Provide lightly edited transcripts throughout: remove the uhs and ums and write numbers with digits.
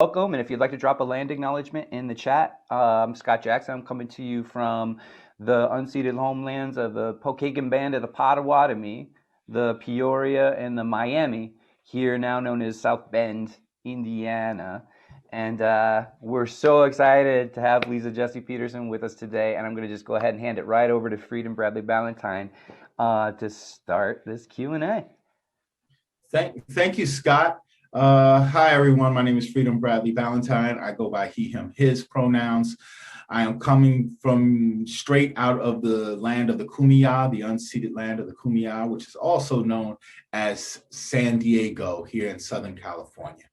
Welcome, and if you'd like to drop a land acknowledgement in the chat, I'm Scott Jackson. I'm coming to you from the unceded homelands of the Pokagon Band of the Potawatomi, the Peoria, and the Miami, here now known as South Bend, Indiana. And we're so excited to have Liza Jessie Peterson with us today, and I'm going to just go ahead and hand it right over to Freedom Bradley Ballantyne to start this Q&A. Thank you, Scott. Hi, everyone. My name is Freedom Bradley Ballantyne. I go by he, him, his pronouns. I am coming from straight out of the land of the Kumeyaw, the unceded land of the Kumeyaw, which is also known as San Diego here in Southern California.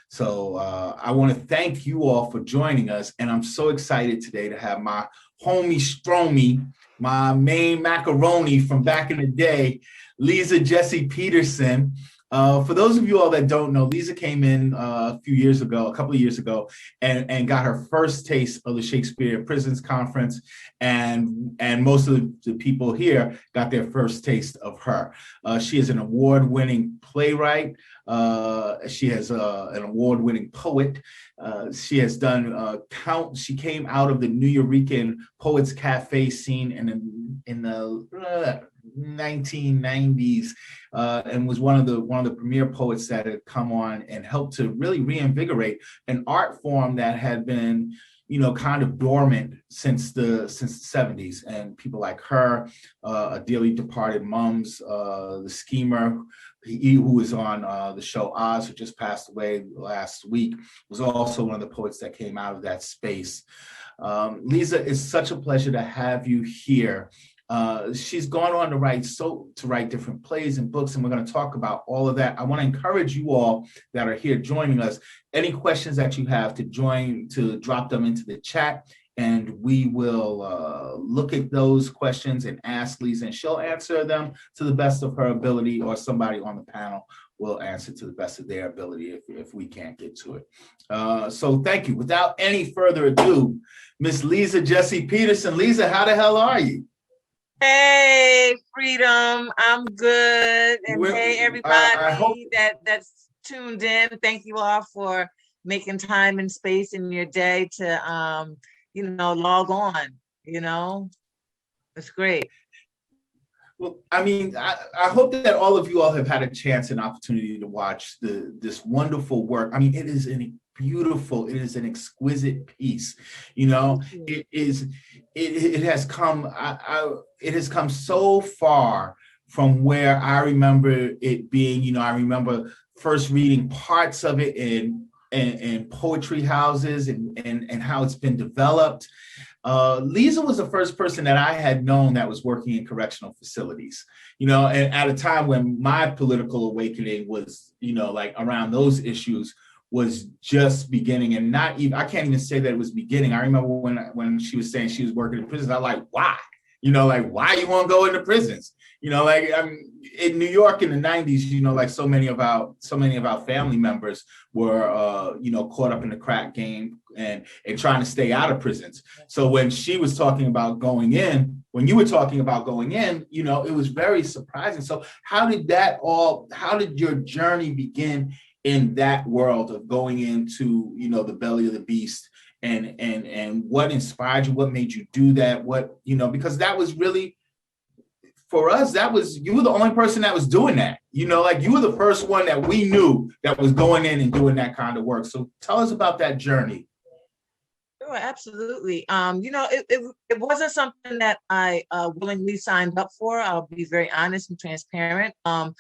So I want to thank you all for joining us. And I'm so excited today to have my homie Stromy, my main macaroni from back in the day, Liza Jessie Peterson. For those of you all that don't know, Liza came in a couple of years ago, and got her first taste of the Shakespeare Prisons Conference, and most of the people here got their first taste of her. She is an award-winning playwright. She has an award-winning poet. She has done she came out of the Nuyorican Poets Cafe scene in the 1990s, and was one of the premier poets that had come on and helped to really reinvigorate an art form that had been, kind of dormant since the 70s. And people like her, a dearly departed Mums, the Schemer, who was on the show Oz, who just passed away last week, was also one of the poets that came out of that space. Liza, it's such a pleasure to have you here. She's gone on to write different plays and books, and we're going to talk about all of that. I want to encourage you all that are here joining us. Any questions that you have to drop them into the chat, and we will look at those questions and ask Liza, and she'll answer them to the best of her ability, or somebody on the panel will answer to the best of their ability if we can't get to it. So thank you. Without any further ado, Miss Liza Jessie Peterson. Liza, how the hell are you? Hey, Freedom, I'm good. And hey, everybody that's tuned in. Thank you all for making time and space in your day to, log on, It's great. Well, I mean, I hope that all of you all have had a chance and opportunity to watch this wonderful work. I mean, it is an exquisite piece. It has come so far from where I remember it being. I remember first reading parts of it in poetry houses and how it's been developed. Liza was the first person that I had known that was working in correctional facilities, and at a time when my political awakening was, like around those issues was just beginning, and I can't even say that it was beginning. I remember when she was saying she was working in prisons, I'm like, why? Why you want to go into prisons? In New York in the 90s, like so many of our family members were, caught up in the crack game and trying to stay out of prisons. So when she was talking about going in, when you were talking about going in, it was very surprising. So how did your journey begin in that world of going into, the belly of the beast, and what inspired you? What made you do that? Because that was really, for us, you were the only person that was doing that. You were the first one that we knew that was going in and doing that kind of work. So tell us about that journey. Sure, absolutely. It wasn't something that I willingly signed up for. I'll be very honest and transparent. I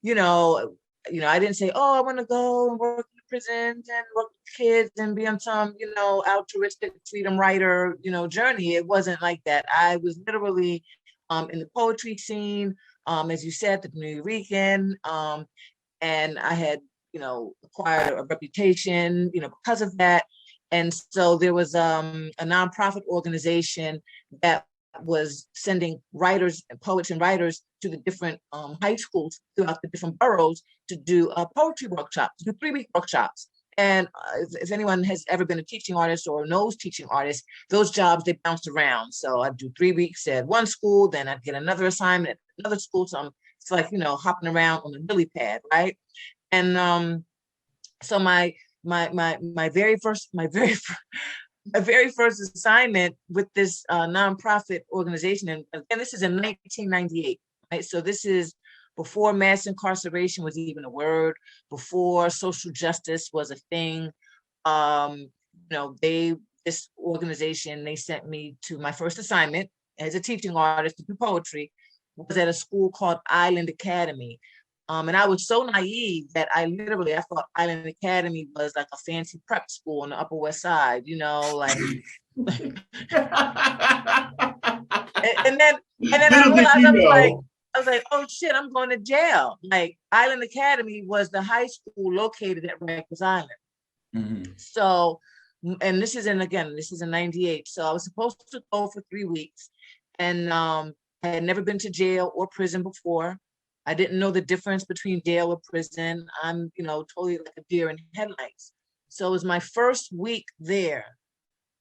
didn't say, oh, I want to go and work in the prisons and work with kids and be on some, altruistic freedom writer, journey. It wasn't like that. I was literally in the poetry scene, as you said, the Nuyorican, and I had, acquired a reputation, because of that. And so there was a nonprofit organization that was sending writers and poets and writers to the different high schools throughout the different boroughs to do poetry workshops, to do 3-week workshops. And if anyone has ever been a teaching artist or knows teaching artists, those jobs, they bounce around. So I'd do 3 weeks at one school, then I'd get another assignment at another school. So it's like, hopping around on the lily pad, right? And so my my very first assignment with this nonprofit organization, and this is in 1998, right? So this is before mass incarceration was even a word, before social justice was a thing. This organization, they sent me to my first assignment as a teaching artist to do poetry, was at a school called Island Academy. And I was so naive that I thought Island Academy was like a fancy prep school on the Upper West Side, like. and then I realized I was like, oh shit, I'm going to jail. Like Island Academy was the high school located at Rikers Island. Mm-hmm. So, and this is in 98. So I was supposed to go for 3 weeks, and I had never been to jail or prison before. I didn't know the difference between jail or prison. I'm, totally like a deer in headlights. So it was my first week there.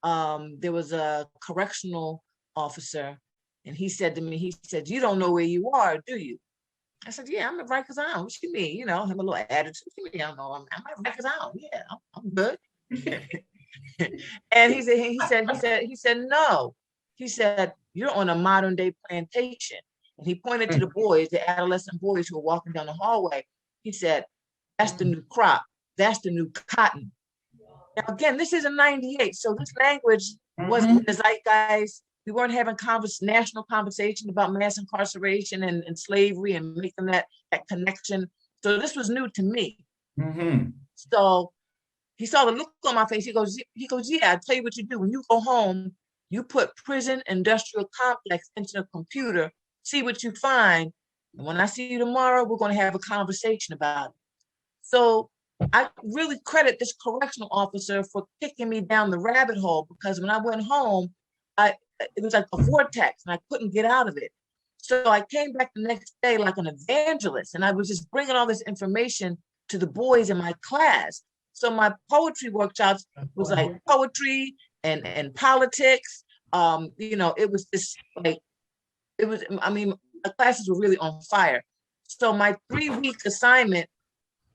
There was a correctional officer, and he said to me, you don't know where you are, do you? I said, yeah, I'm at Rikers Island. What you mean? Have a little attitude. What you mean? I don't know. I'm at Rikers Island. Yeah, I'm good. And he said, no. He said, you're on a modern day plantation. And he pointed to the boys, the adolescent boys who were walking down the hallway. He said, that's the new crop. That's the new cotton. Now, again, this is in 98. So this language wasn't in the zeitgeist. We weren't having national conversation about mass incarceration and slavery and making that connection. So this was new to me. Mm-hmm. So he saw the look on my face. He goes, yeah, I'll tell you what you do. When you go home, you put prison industrial complex into the computer, see what you find. And when I see you tomorrow, we're going to have a conversation about it. So I really credit this correctional officer for kicking me down the rabbit hole, because when I went home, it was like a vortex and I couldn't get out of it. So I came back the next day like an evangelist, and I was just bringing all this information to the boys in my class. So my poetry workshops was like poetry and politics. It was just like, my classes were really on fire. So my 3-week assignment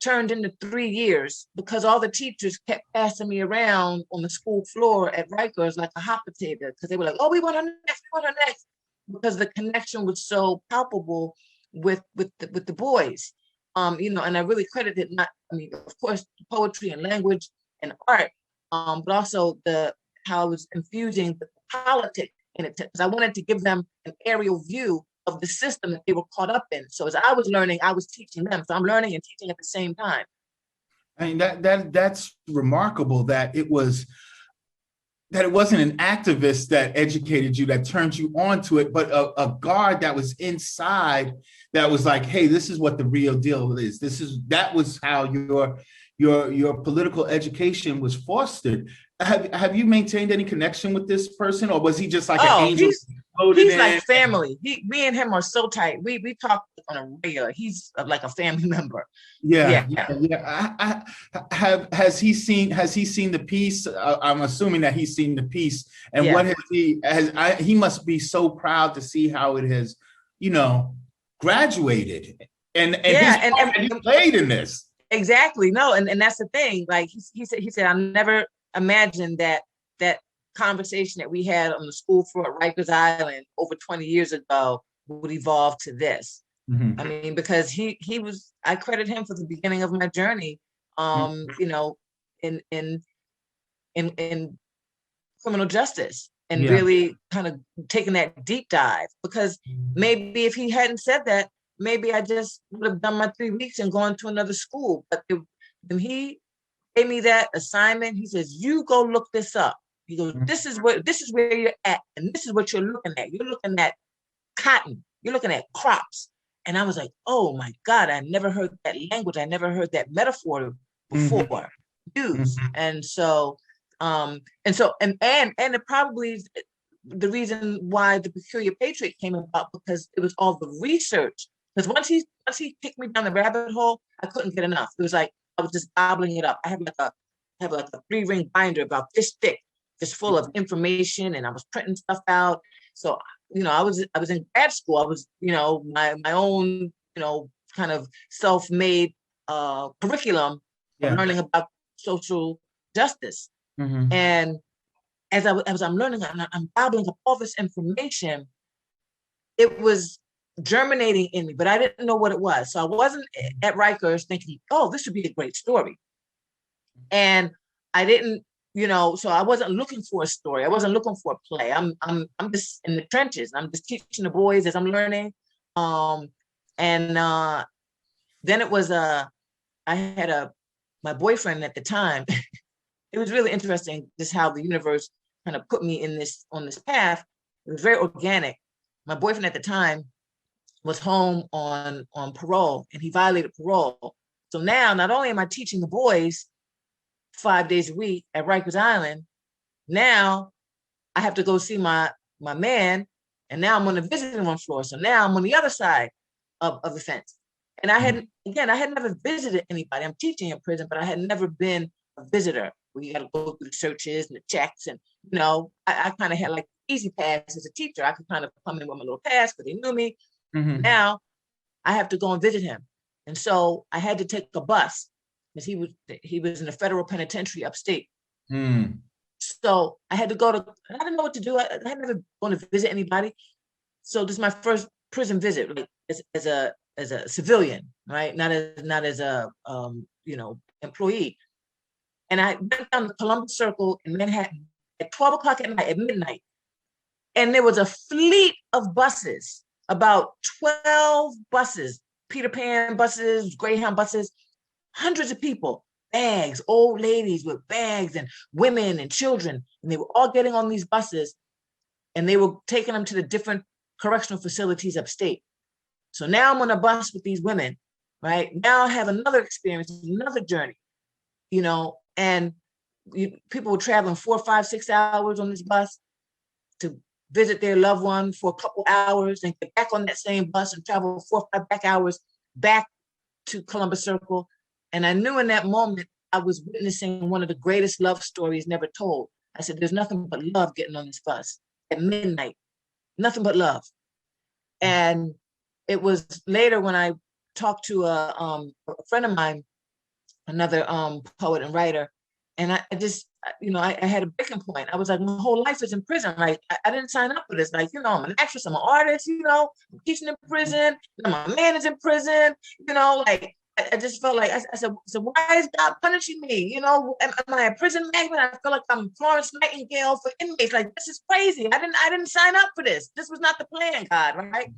turned into 3 years, because all the teachers kept passing me around on the school floor at Rikers like a hot potato, because they were like, oh, we want her next, because the connection was so palpable with the boys. And I really credit it, of course, poetry and language and art, but also how I was infusing the politics in it, because I wanted to give them an aerial view of the system that they were caught up in. So as I was learning, I was teaching them. So I'm learning and teaching at the same time. I mean, that's remarkable that it wasn't an activist that educated you, that turned you onto it, but a guard that was inside that was like, hey, this is what the real deal is. That was how your political education was fostered. Have you maintained any connection with this person, or was he just like an angel? He's like family. Me and him are so tight. We talk on a regular. He's like a family member. Yeah. Has he seen the piece? I'm assuming that he's seen the piece. And what he must be so proud to see how it has, graduated. And he played in this. Exactly. No, and that's the thing. Like he said, I never imagined that conversation that we had on the school floor at Rikers Island over 20 years ago would evolve to this. Mm-hmm. Because he was, I credit him for the beginning of my journey, in criminal justice, and really kind of taking that deep dive, because maybe if he hadn't said that, maybe I just would have done my 3 weeks and gone to another school. But when he gave me that assignment, he says, you go look this up. He goes, this is where you're at, and this is what you're looking at. You're looking at cotton. You're looking at crops. And I was like, oh my God, I never heard that language. I never heard that metaphor before used. Mm-hmm. And so it probably is the reason why the Peculiar Patriot came about, because it was all the research. Because once he kicked me down the rabbit hole, I couldn't get enough. It was like I was just gobbling it up. I have like a 3-ring binder about this thick, just full of information, and I was printing stuff out. So, I was in grad school. I was, my own, kind of self-made curriculum, learning about social justice. Mhm. And as I'm learning, I'm gobbling up all this information, it was germinating in me, but I didn't know what it was. So I wasn't at Rikers thinking, oh, this would be a great story. And I didn't, so I wasn't looking for a story. I wasn't looking for a play. I'm just in the trenches. I'm just teaching the boys as I'm learning. And then it was I had my boyfriend at the time. It was really interesting just how the universe kind of put me on this path. It was very organic. My boyfriend at the time was home on parole, and he violated parole. So now not only am I teaching the boys 5 days a week at Rikers Island, now I have to go see my man, and now I'm on the visiting room floor. So now I'm on the other side of the fence. And I had never visited anybody. I'm teaching in prison, but I had never been a visitor where you got to go through the searches and the checks. And, I kind of had like easy pass as a teacher. I could kind of come in with my little pass because they knew me. Mm-hmm. Now I have to go and visit him. And so I had to take a bus because he was in a federal penitentiary upstate. Mm. So I had to I didn't know what to do. I had never gone to visit anybody. So this is my first prison visit, like as a civilian, right? Not as a employee. And I went down the Columbus Circle in Manhattan at 12 o'clock at night, at midnight. And there was a fleet of buses, about 12 buses, Peter Pan buses, Greyhound buses, hundreds of people, bags, old ladies with bags and women and children. And they were all getting on these buses and they were taking them to the different correctional facilities upstate. So now I'm on a bus with these women, right? Now I have another experience, another journey, and people were traveling 4, 5, 6 hours on this bus to visit their loved one for a couple hours and get back on that same bus and travel 4 or 5 back hours back to Columbus Circle. And I knew in that moment, I was witnessing one of the greatest love stories never told. I said, there's nothing but love getting on this bus at midnight, nothing but love. And it was later when I talked to a friend of mine, another poet and writer, and I just, I had a breaking point. I was like, my whole life is in prison. Like, I didn't sign up for this. Like, I'm an actress, I'm an artist, I'm teaching in prison, my man is in prison, like, I just felt like, I said, so why is God punishing me? Am I a prison magnet? I feel like I'm Florence Nightingale for inmates. Like, this is crazy. I didn't sign up for this. This was not the plan, God, right?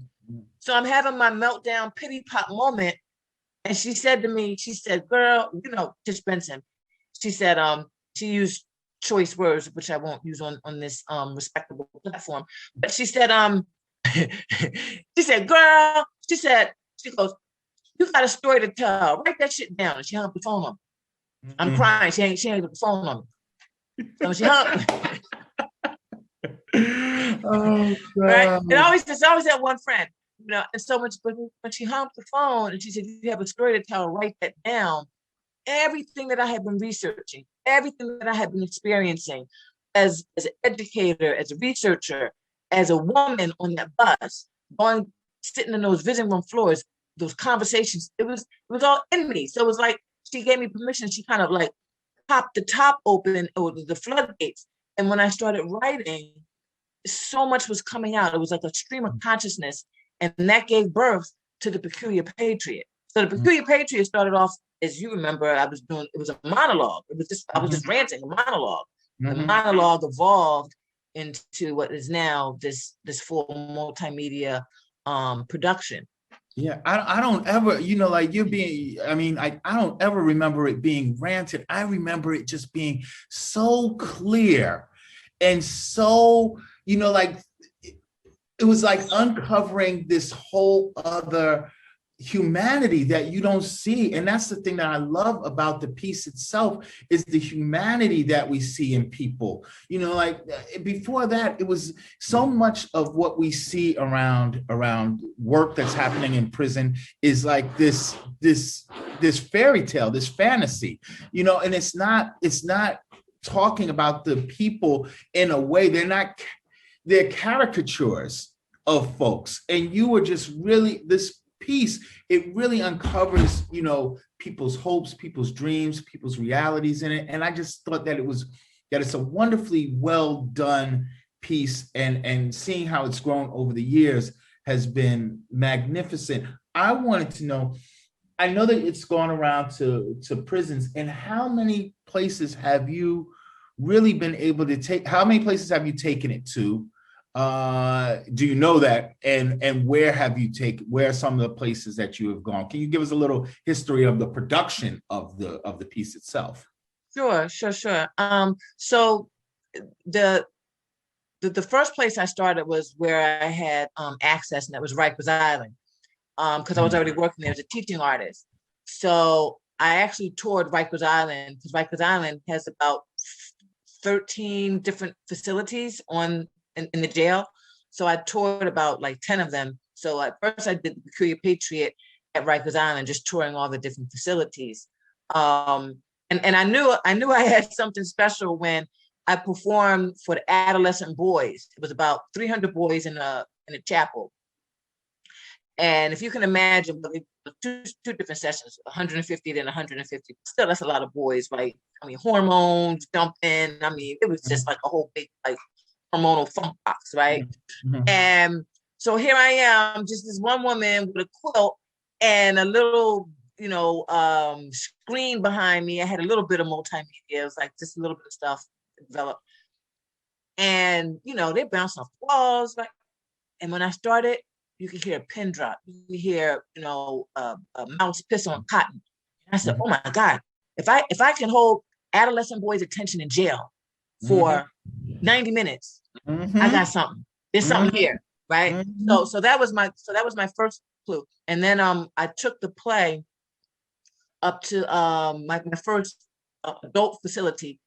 So I'm having my meltdown pity pot moment. And she said to me, girl, Tish Benson, she said, she used choice words, which I won't use on this respectable platform. But she said, she said, girl, she goes, you got a story to tell. Write that shit down. And she hung up the phone on me. I'm crying. She hung up the phone on me. So she hung. Oh, right? It's always that one friend. And so much, but when she hung up the phone and she said, you have a story to tell, write that down. Everything that I had been researching, everything that I had been experiencing as an educator, as a researcher, as a woman on that bus, sitting in those visiting room floors, those conversations, it was all in me. So it was like, she gave me permission. She kind of like popped the top open, or the floodgates. And when I started writing, so much was coming out. It was like a stream of consciousness. And that gave birth to the Peculiar Patriot. So the Peculiar Patriot started off, as you remember, it was a monologue. I was just ranting, a monologue. Mm-hmm. The monologue evolved into what is now this full multimedia production. Yeah, I don't ever, like you're being, I don't ever remember it being ranted. I remember it just being so clear and so, like, it was like uncovering this whole other humanity that you don't see. And that's the thing that I love about the piece itself, is the humanity that we see in people. Like before that, it was so much of what we see around work that's happening in prison is like this fairy tale, this fantasy, and it's not talking about the people in a way. They're caricatures of folks. And you were just really, this piece, it really uncovers, you know, people's hopes, people's dreams, people's realities in it. And I just thought that it's a wonderfully well done piece, and seeing how it's grown over the years has been magnificent. I wanted to know, I know that it's gone around to prisons, and how many places have you really been able to take? How many places have you taken it to? Do you know that? And where are some of the places that you have gone? Can you give us a little history of the production of the piece itself? Sure. So the first place I started was where I had access, and that was Rikers Island, because I was already working there as a teaching artist. So I actually toured Rikers Island, because Rikers Island has about 13 different facilities in the jail. So I toured about like 10 of them. So at first I did the Peculiar Patriot at Rikers Island, just touring all the different facilities. And I knew I had something special when I performed for the adolescent boys. It was about 300 boys in a chapel. And if you can imagine, two different sessions, 150 then 150. Still, that's a lot of boys, right? I mean, hormones dumping. I mean, it was just like a whole big like hormonal funk box, right? Mm-hmm. And so here I am, just this one woman with a quilt and a little, you know, screen behind me. I had a little bit of multimedia. It was like just a little bit of stuff developed. And, you know, they bounced off the walls, right? And when I started, you could hear a pin drop. You could hear, you know, a mouse piss on cotton. And I said, oh my God, if I can hold adolescent boys' attention in jail for 90 minutes, I got something. There's something here, right? So that was my first clue. And then I took the play up to my first adult facility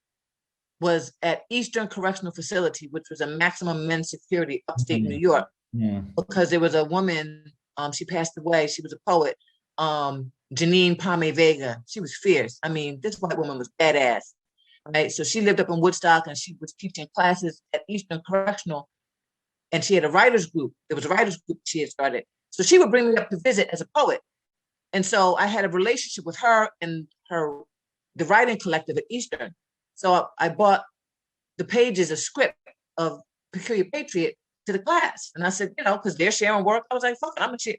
was at Eastern Correctional Facility, which was a maximum men's security upstate New York. Yeah. Because there was a woman, she passed away. She was a poet, Janine Palme Vega. She was fierce. I mean, this white woman was badass, right? So she lived up in Woodstock, and she was teaching classes at Eastern Correctional, and she had a writers group. There was a writers group she had started. So she would bring me up to visit as a poet. And so I had a relationship with her and the writing collective at Eastern. So I bought the pages, a script of Peculiar Patriot to the class. And I said, you know, because they're sharing work. I was like, fuck it, I'm gonna share.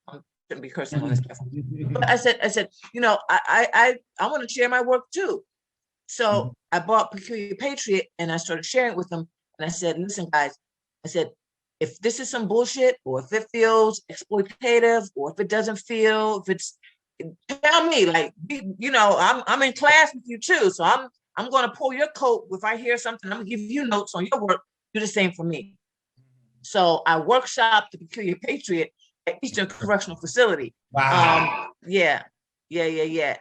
I shouldn't be cursing on this stuff. But I said, you know, I want to share my work too. So I bought Peculiar Patriot and I started sharing it with them. And I said, listen, guys, I said, if this is some bullshit, or if it feels exploitative, or if it doesn't feel, if it's, tell me, like, you know, I'm in class with you too. So I'm going to pull your coat. If I hear something, I'm going to give you notes on your work. Do the same for me. So I workshopped the Peculiar Patriot at Eastern Correctional Facility. Wow. Yeah.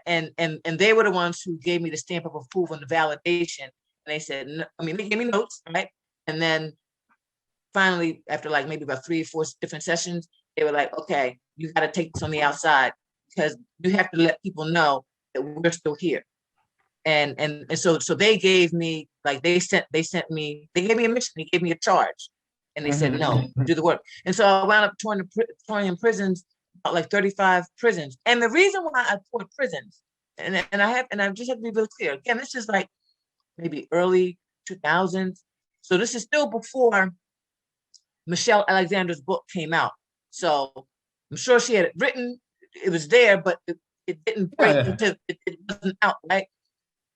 And they were the ones who gave me the stamp of approval and the validation. And they said, they gave me notes, right? And then finally, after like maybe about 3 or 4 different sessions, they were like, okay, you got to take this on the outside, because you have to let people know that we're still here. And so they gave me, like, they gave me a mission, they gave me a charge. And they said, no, do the work. And so I wound up touring in prisons, about like 35 prisons. And the reason why I toured prisons, and I just have to be really clear, again, this is like maybe early 2000s. So this is still before Michelle Alexander's book came out. So I'm sure she had it written, it was there, but it didn't break until it wasn't out, right?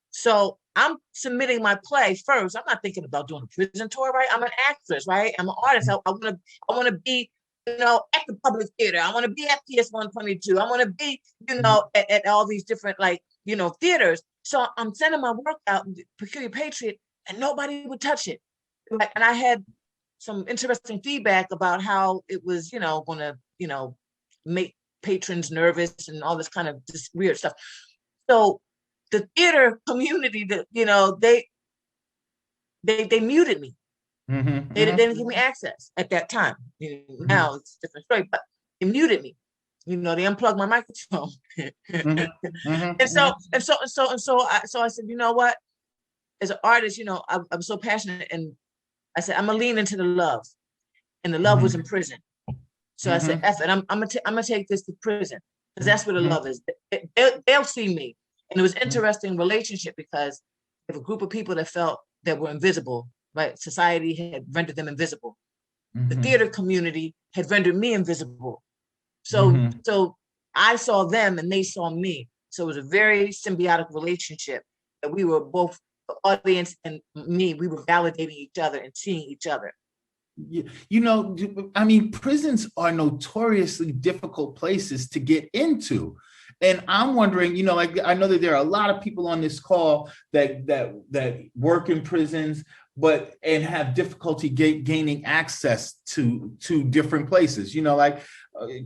So I'm submitting my play first. I'm not thinking about doing a prison tour, right? I'm an actress, right? I'm an artist. I want to be, you know, at the Public Theater. I want to be at PS 122. I want to be, you know, at all these different, like, you know, theaters. So I'm sending my work out, Peculiar Patriot, and nobody would touch it. And I had some interesting feedback about how it was, you know, going to, you know, make patrons nervous and all this kind of this weird stuff. So the theater community, that, you know, they muted me. They didn't give me access at that time. You know, now it's a different story, but they muted me. You know, they unplugged my microphone. And so I said, you know what? As an artist, you know, I'm so passionate, and I said, I'm gonna lean into the love, and the love was in prison. So I said, F it, I'm gonna take this to prison, because that's where the love is. They'll see me. And it was an interesting relationship, because of a group of people that felt that were invisible, right? Society had rendered them invisible. The theater community had rendered me invisible. So I saw them and they saw me. So it was a very symbiotic relationship that we were both, the audience and me, we were validating each other and seeing each other. You know, I mean, prisons are notoriously difficult places to get into. And I'm wondering, you know, like, I know that there are a lot of people on this call that work in prisons, and have difficulty gaining access to different places. You know, like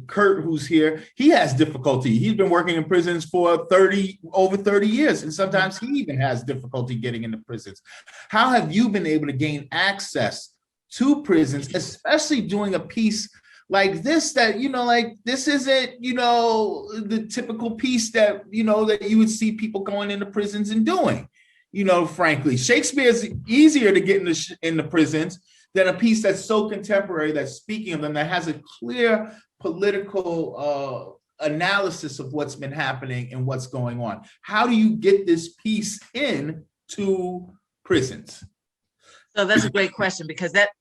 Kurt, who's here, he has difficulty. He's been working in prisons for over 30 years, and sometimes he even has difficulty getting into prisons. How have you been able to gain access to prisons, especially doing a piece like this, that, you know, like, this isn't, you know, the typical piece that, you know, that you would see people going into prisons and doing? You know, frankly, Shakespeare is easier to get into prisons than a piece that's so contemporary, that's speaking of them, that has a clear political analysis of what's been happening and what's going on. How do you get this piece into prisons? So that's a great question, because that's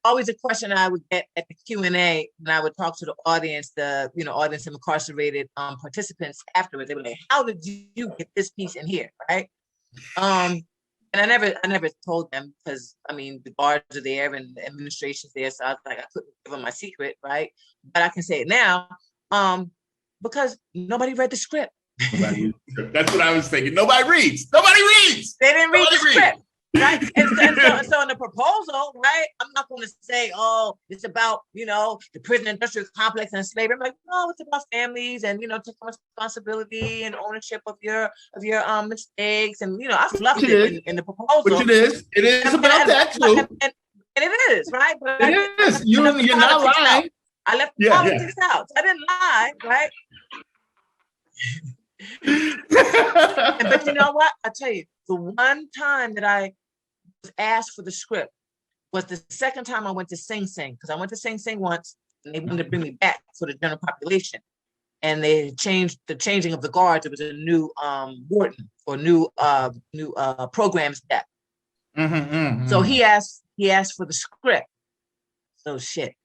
always a question I would get at the Q&A when I would talk to the audience, audience of incarcerated participants afterwards. They were like, "How did you get this piece in here?" Right? And I never told them, because I mean, the guards are there and the administration's there, so I was like, I couldn't give them my secret, right? But I can say it now, because nobody read the script. That's what I was thinking. Nobody reads. They didn't read the script. Right. And so in the proposal, right, I'm not going to say, oh, it's about, you know, the prison industrial complex and slavery. I'm like, no, it's about families and, you know, taking responsibility and ownership of your mistakes. And, you know, I fluffed it in the proposal. Which it is about that too. And it is, right? But it is. You're not lying. I left the politics out. So I didn't lie, right? But you know what? I tell you, the one time that I was asked for the script was the second time I went to Sing Sing, because I went to Sing Sing once and they wanted to bring me back for the general population. And they changed the changing of the guards. It was a new warden or new program step. So he asked for the script. So shit.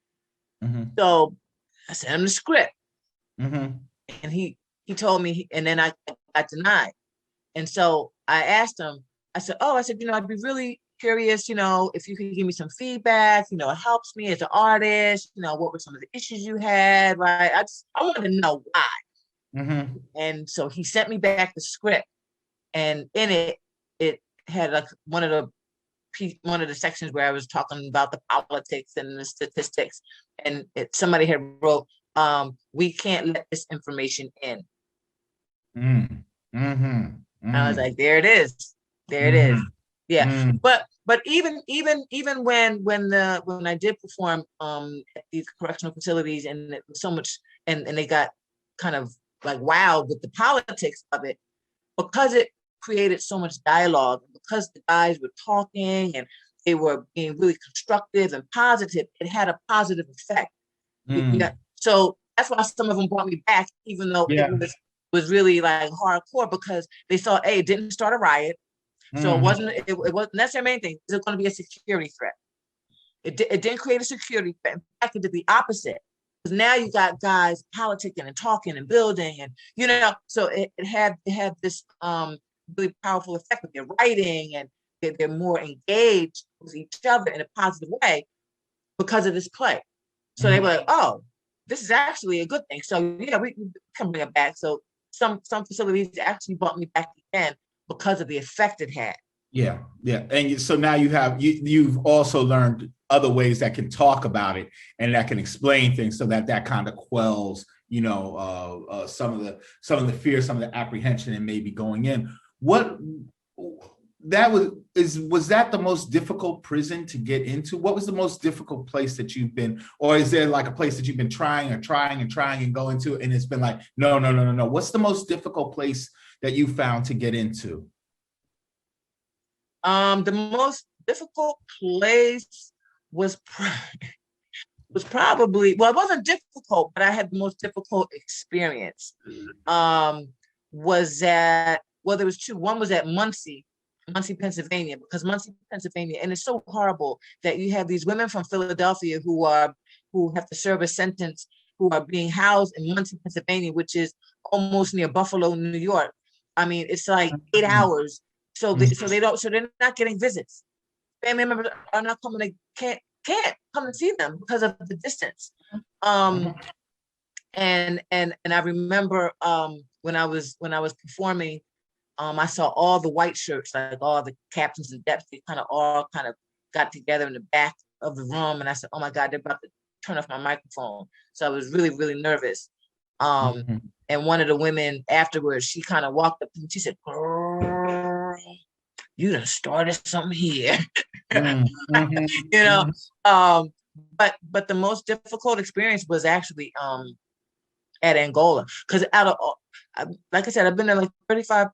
So I sent him the script. And he told me, and then I got denied. And so I asked him, I said, you know, I'd be really curious, you know, if you could give me some feedback, you know, it helps me as an artist, you know, what were some of the issues you had, right? I wanted to know why. And so he sent me back the script, and in it had like one of the sections where I was talking about the politics and the statistics, and somebody had wrote, we can't let this information in. I was like, there it is. Yeah. But even when I did perform at these correctional facilities, and it was so much, and they got kind of like wowed with the politics of it, because it created so much dialogue, because the guys were talking and they were being really constructive and positive, it had a positive effect. So that's why some of them brought me back, even though it was really like hardcore, because they saw, hey, it didn't start a riot. So it wasn't, that's their main thing. Is it going to be a security threat? It didn't create a security threat. In fact, it did the opposite. Because now you got guys politicking and talking and building, and, you know, so it had this really powerful effect with their writing, and they're more engaged with each other in a positive way because of this play. So they were like, oh, this is actually a good thing. So yeah, we can bring it back. So some facilities actually brought me back again because of the effect it had. Yeah. And so now you've also learned other ways that can talk about it and that can explain things, so that kind of quells, you know, some of the fear, some of the apprehension, and maybe going in. Was that the most difficult prison to get into? What was the most difficult place that you've been, or is there like a place that you've been trying and going to, and it's been like, no? What's the most difficult place that you found to get into? The most difficult place was was probably, well, it wasn't difficult, but I had the most difficult experience. Was at, well, there was two. One was at Muncie, Pennsylvania, because Muncie, Pennsylvania, and it's so horrible that you have these women from Philadelphia who have to serve a sentence, who are being housed in Muncie, Pennsylvania, which is almost near Buffalo, New York. I mean, it's like 8 hours. So they're not getting visits. Family members are not coming to, can't come and see them because of the distance. And I remember when I was performing, I saw all the white shirts, like all the captains and depths, they all got together in the back of the room, and I said, oh my God, they're about to turn off my microphone. So I was really, really nervous. And one of the women afterwards, she kind of walked up and she said, girl, you done started something here. You know, but the most difficult experience was actually at Angola, because like I said, I've been in like 35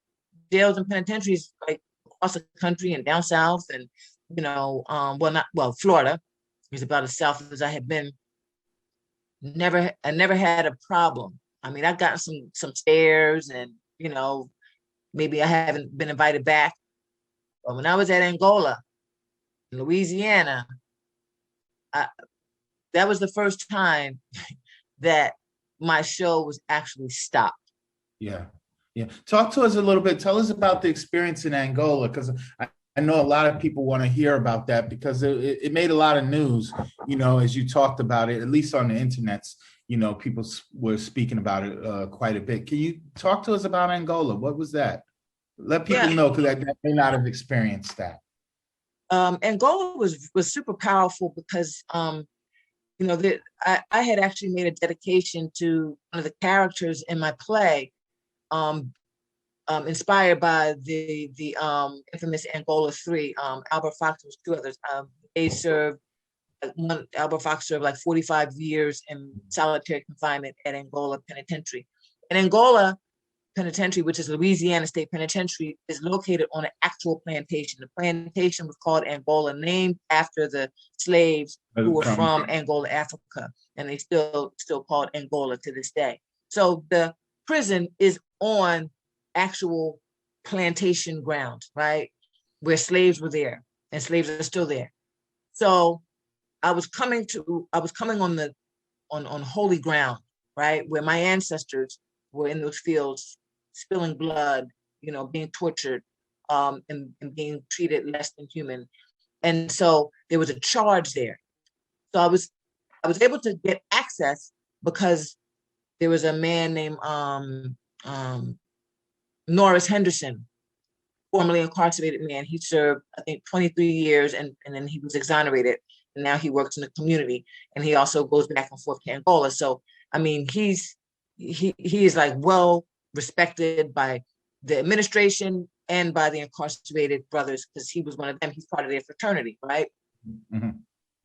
jails and penitentiaries like across the country and down south, and Florida is about as south as I had been. I never had a problem. I mean, I've gotten some stares, and maybe I haven't been invited back. But when I was at Angola, Louisiana, that was the first time that my show was actually stopped. Yeah. Talk to us a little bit. Tell us about the experience in Angola, because I know a lot of people want to hear about that, because it made a lot of news, as you talked about it, at least on the internets, people were speaking about it quite a bit. Can you talk to us about Angola? What was that? Let people know, because they may not have experienced that. Angola was super powerful because, I had actually made a dedication to one of the characters in my play, inspired by the infamous Angola 3. Albert Fox was two others. Albert Fox served like 45 years in solitary confinement at Angola Penitentiary. And Angola Penitentiary, which is Louisiana State Penitentiary, is located on an actual plantation. The plantation was called Angola, named after the slaves who were from Angola, Africa, and they still called Angola to this day. So the prison is on actual plantation ground, right, where slaves were there, and slaves are still there. So I was coming on holy ground, right, where my ancestors were in those fields, spilling blood, being tortured, and being treated less than human. And so there was a charge there. So I was able to get access because there was a man named Norris Henderson, formerly incarcerated man. He served, I think, 23 years, and then he was exonerated. And now he works in the community, and he also goes back and forth to Angola. So, I mean, he is like well respected by the administration and by the incarcerated brothers, because he was one of them. He's part of their fraternity, right? Mm-hmm.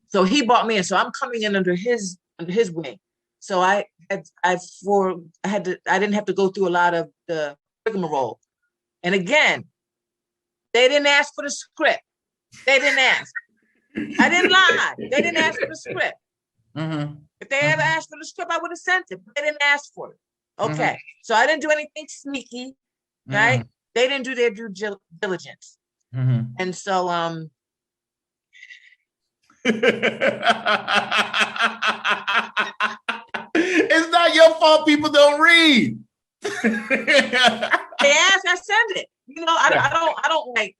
So he brought me in. So I'm coming in under his wing. So I didn't have to go through a lot of the rigmarole. And again, they didn't ask for the script. They didn't ask. I didn't lie. They didn't ask for the script. Mm-hmm. If they ever asked for the script, I would have sent it, but they didn't ask for it. Okay. Mm-hmm. So I didn't do anything sneaky, right? Mm-hmm. They didn't do their due diligence. Mm-hmm. And so it's not your fault people don't read. They ask, I send it. I don't like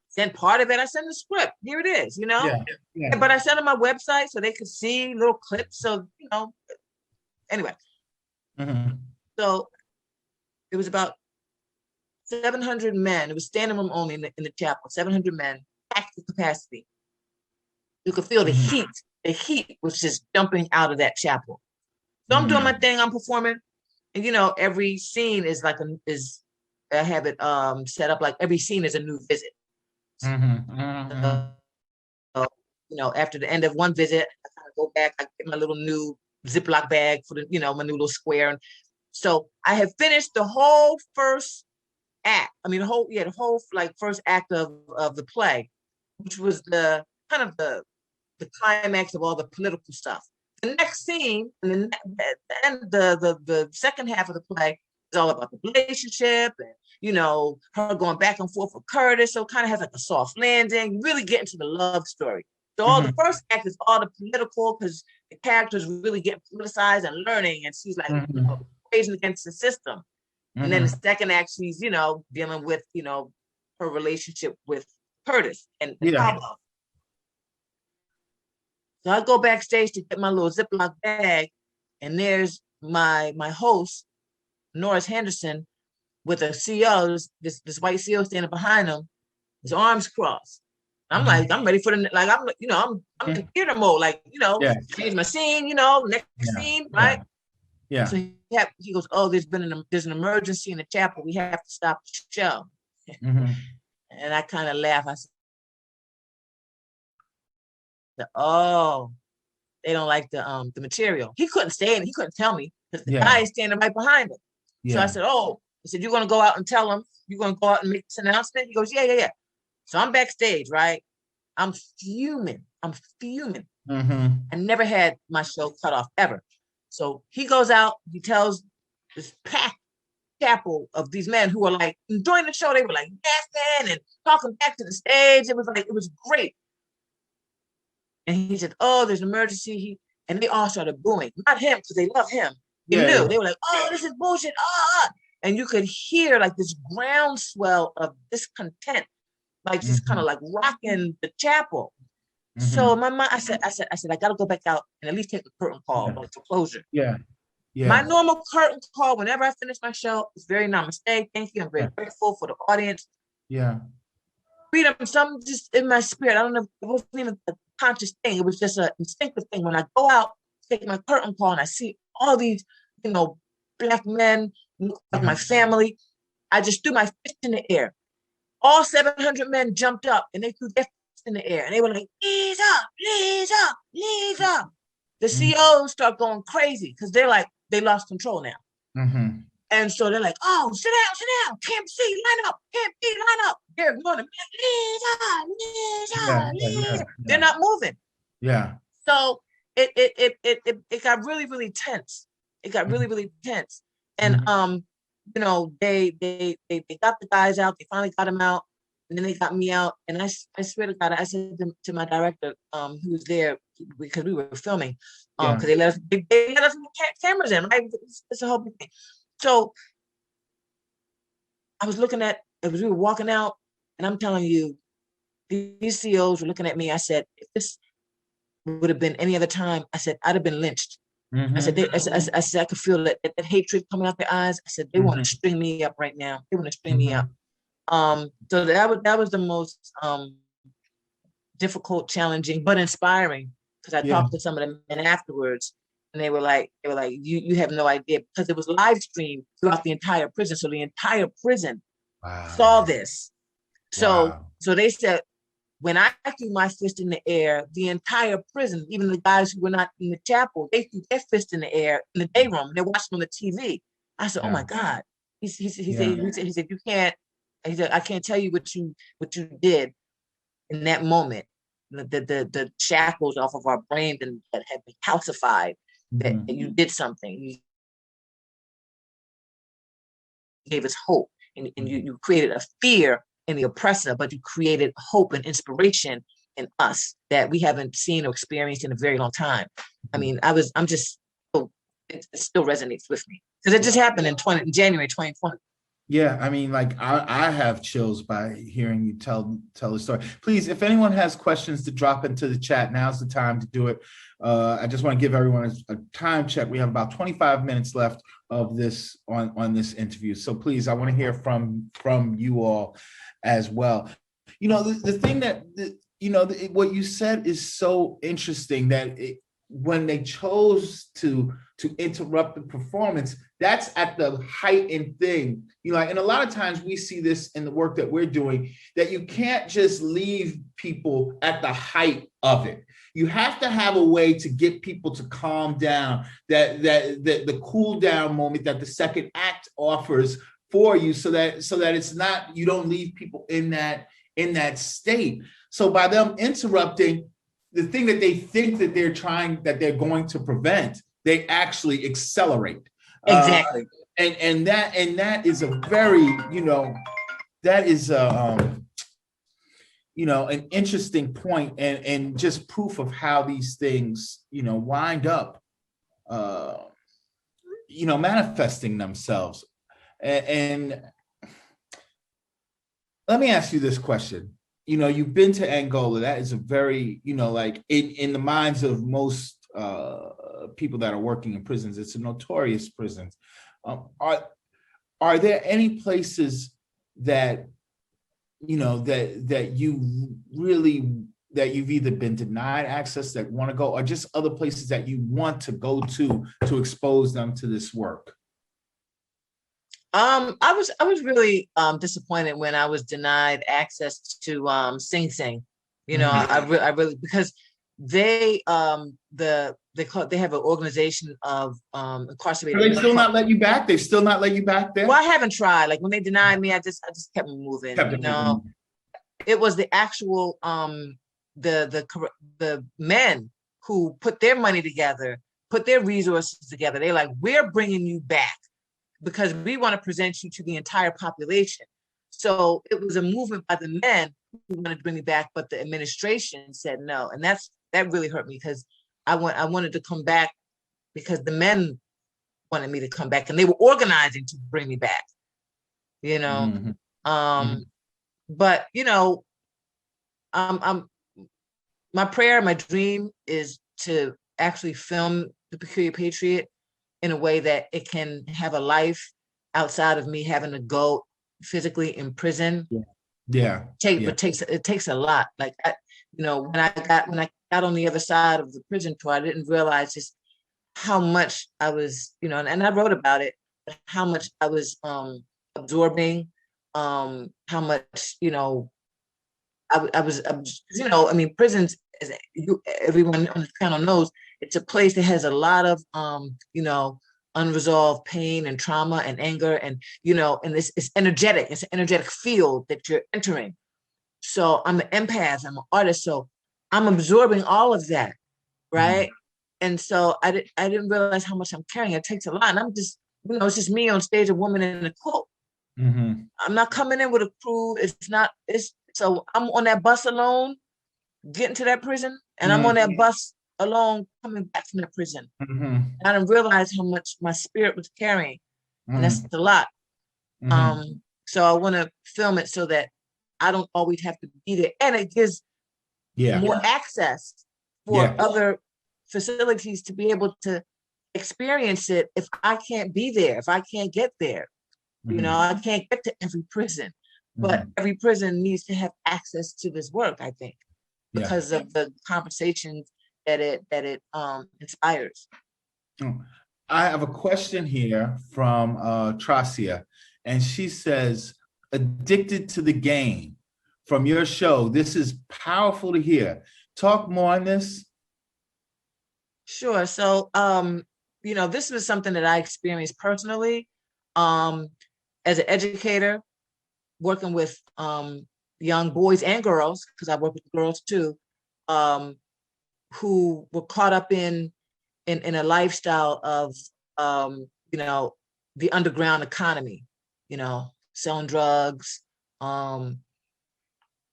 send part of it. I send the script. Here it is, Yeah. But I sent them my website so they could see little clips. So, anyway. Mm-hmm. So it was about 700 men. It was standing room only in the chapel. 700 men, packed to capacity. You could feel the heat. The heat was just dumping out of that chapel. So I'm doing my thing. I'm performing, and every scene is like I have it set up like every scene is a new visit. After the end of one visit, I kind of go back. I get my little new Ziploc bag for my new little square. And so I have finished the whole first act. I mean, the whole like first act of the play, which was the kind of the the climax of all the political stuff. The next scene, and the second half of the play is all about the relationship and, you know, her going back and forth with Curtis. So it kind of has like a soft landing. You really get into the love story. So all the first act is all the political, because the characters really get politicized and learning, and she's like, you know, raising against the system. And then the second act, she's, you know, dealing with, you know, her relationship with Curtis and Pablo. So I go backstage to get my little Ziploc bag, and there's my host, Norris Henderson, with a CO, this white CO standing behind him, his arms crossed. I'm like, I'm ready for the, like, I'm, you know, I'm in theater mode, like, you know, change my scene, you know, next scene, right? Yeah. So he goes, oh, there's an emergency in the chapel. We have to stop the show. And I kind of laugh. I said, oh, they don't like the material. He couldn't say it. He couldn't tell me because the guy is standing right behind him. So I said, oh, I said, you're going to go out and tell him, you're going to go out and make this announcement? He goes, yeah. So I'm backstage, right? I'm fuming. I never had my show cut off ever. So he goes out, he tells this packed chapel of these men who were like, during the show, they were like laughing and talking back to the stage. It was great. And he said, oh, there's an emergency. And they all started booing. Not him, because they love him. They knew. They were like, oh, this is bullshit. And you could hear like this groundswell of discontent, like just kind of like rocking the chapel. So my mind, I said, I gotta go back out and at least take a curtain call, like for closure. My normal curtain call, whenever I finish my show, is very namaste. Thank you. I'm very grateful for the audience. Freedom, something just in my spirit. I don't know. It wasn't even a conscious thing. It was just an instinctive thing. When I go out, take my curtain call, and I see all these, you know, Black men, like my family, I just threw my fist in the air. All 700 men jumped up and they threw their fists in the air, and they were like, Liza, Liza, Liza. The COs start going crazy because they're like, they lost control now. And so they're like, oh, sit down, Camp C, line up, Camp B, line up. They're going to be like, Liza. They're not moving. So it got really, really tense. It got really, really tense. And you know, they got the guys out. They finally got them out, and then they got me out. And I swear to God, I said to my director, who was there because we were filming, because they let us put cameras in, right? It's a whole big thing. So I was looking at, as we were walking out, and I'm telling you, these COs were looking at me. I said, if this would have been any other time, I said, I'd have been lynched. I said, I said, I could feel that hatred coming out their eyes. I said, they want to string me up right now. They want to string me up. So that was the most difficult, challenging, but inspiring, because I talked to some of the men afterwards, and they were like, you have no idea, because it was live streamed throughout the entire prison. So the entire prison saw this. So they said, when I threw my fist in the air, the entire prison, even the guys who were not in the chapel, they threw their fist in the air in the day room. They're watching on the TV. I said, oh my God. He said, you can't. He said, I can't tell you what you did in that moment. The shackles off of our brain that had been calcified. That you did something. You gave us hope, and you created a fear in the oppressor, but you created hope and inspiration in us that we haven't seen or experienced in a very long time. I mean, it still resonates with me because it just happened in January 2020. Yeah, I mean, like I have chills by hearing you tell the story. Please, if anyone has questions to drop into the chat, now's the time to do it. I just want to give everyone a time check. We have about 25 minutes left of this on this interview. So please, I want to hear from you all as well. You know, the thing that, what you said is so interesting, that when they chose to interrupt the performance, that's at the heightened thing. You know, and a lot of times we see this in the work that we're doing, that you can't just leave people at the height of it. You have to have a way to get people to calm down, that the cool down moment that the second act offers for you, so that it's not, you don't leave people in that state. So by them interrupting, the thing that they think that they're going to prevent, they actually accelerate. Exactly. And that is a very, that is an interesting point, and just proof of how these things, wind up, manifesting themselves. And let me ask you this question. You've been to Angola. That is a very, like in the minds of most people that are working in prisons, it's a notorious prison. Are there any places that that you've either been denied access, that want to go, or just other places that you want to go to expose them to this work? I was really disappointed when I was denied access to Sing Sing. I really, because they they have an organization of incarcerated. Do they still not let you back? They still not let you back there? Well, I haven't tried. Like when they denied me, I just kept moving. It was the actual the men who put their money together, put their resources together. They're like, we're bringing you back because we want to present you to the entire population. So it was a movement by the men who wanted to bring me back, but the administration said no, and that really hurt me because I wanted to come back because the men wanted me to come back, and they were organizing to bring me back. But my prayer, my dream is to actually film The Peculiar Patriot in a way that it can have a life outside of me having to go physically in prison. But it takes a lot. Like when I got on the other side of the prison tour, I didn't realize just how much I was, and I wrote about it, how much I was absorbing, how much, I was, prisons, as everyone on the panel knows, it's a place that has a lot of, unresolved pain and trauma and anger, and, and it's energetic. It's an energetic field that you're entering. So I'm an empath, I'm an artist, so I'm absorbing all of that, right? And so I didn't realize how much I'm carrying. It takes a lot, and I'm just, it's just me on stage, a woman in a coat. I'm not coming in with a crew. So I'm on that bus alone, getting to that prison, and I'm on that bus alone coming back from that prison. I didn't realize how much my spirit was carrying, and that's a lot. So I want to film it so that I don't always have to be there, and it gives more access for other facilities to be able to experience it if I can't be there, if I can't get there. I can't get to every prison, but every prison needs to have access to this work, I think, because of the conversations that it inspires. I have a question here from Tracia, and she says, addicted to the game from your show. This is powerful to hear. Talk more on this. Sure. So, this was something that I experienced personally as an educator, working with young boys and girls, because I work with girls too, who were caught up in a lifestyle of, the underground economy, selling drugs,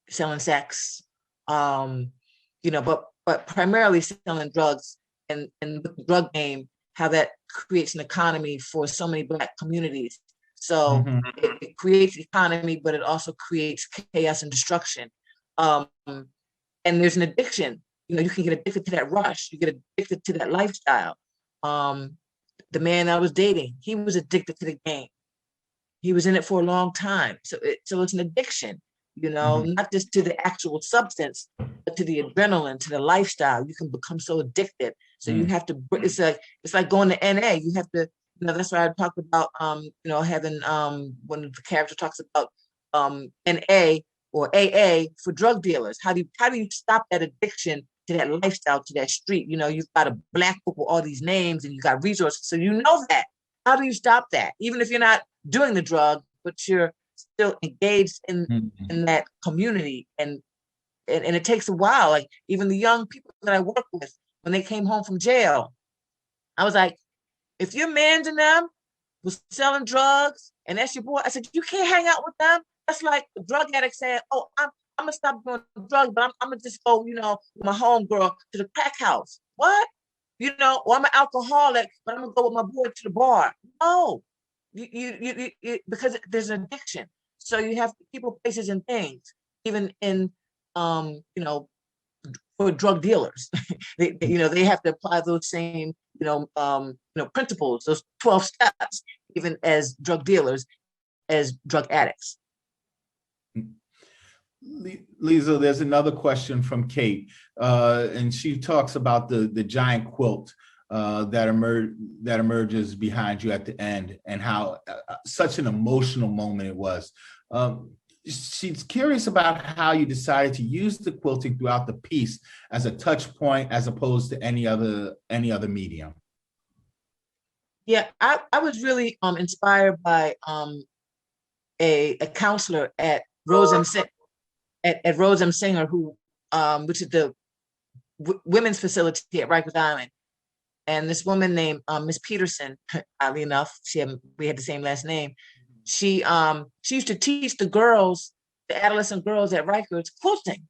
selling sex, but primarily selling drugs, and the drug game, how that creates an economy for so many Black communities. So it creates economy, but it also creates chaos and destruction. And there's an addiction. You can get addicted to that rush. You get addicted to that lifestyle. The man I was dating, he was addicted to the game. He was in it for a long time. So it's an addiction, not just to the actual substance, but to the adrenaline, to the lifestyle. You can become so addicted. So you have to, it's like going to NA. You have to, that's why I talked about, having one of the characters talks about NA or AA for drug dealers. How do you stop that addiction to that lifestyle, to that street? You've got a Black book with all these names, and you got resources, so that. How do you stop that? Even if you're not doing the drug, but you're still engaged in that community, and and it takes a while. Like even the young people that I work with, when they came home from jail, I was like, if your man's in them was selling drugs and that's your boy, I said, you can't hang out with them. That's like a drug addict saying, oh, I'm gonna stop doing drugs, but I'm gonna just go, with my homegirl to the crack house. What? Or I'm an alcoholic, but I'm gonna go with my boy to the bar. No, because there's an addiction. So you have people, places, and things, even in, for drug dealers. they have to apply those same, principles, those 12 steps, even as drug dealers, as drug addicts. Liza, there's another question from Kate, and she talks about the giant quilt that emerges behind you at the end, and how such an emotional moment it was. She's curious about how you decided to use the quilting throughout the piece as a touch point, as opposed to any other medium. Yeah, I was really inspired by a counselor at Rose M. Singer, who which is the women's facility at Rikers Island, and this woman named Miss Peterson. Oddly enough, we had the same last name. She used to teach the adolescent girls at Rikers quilting.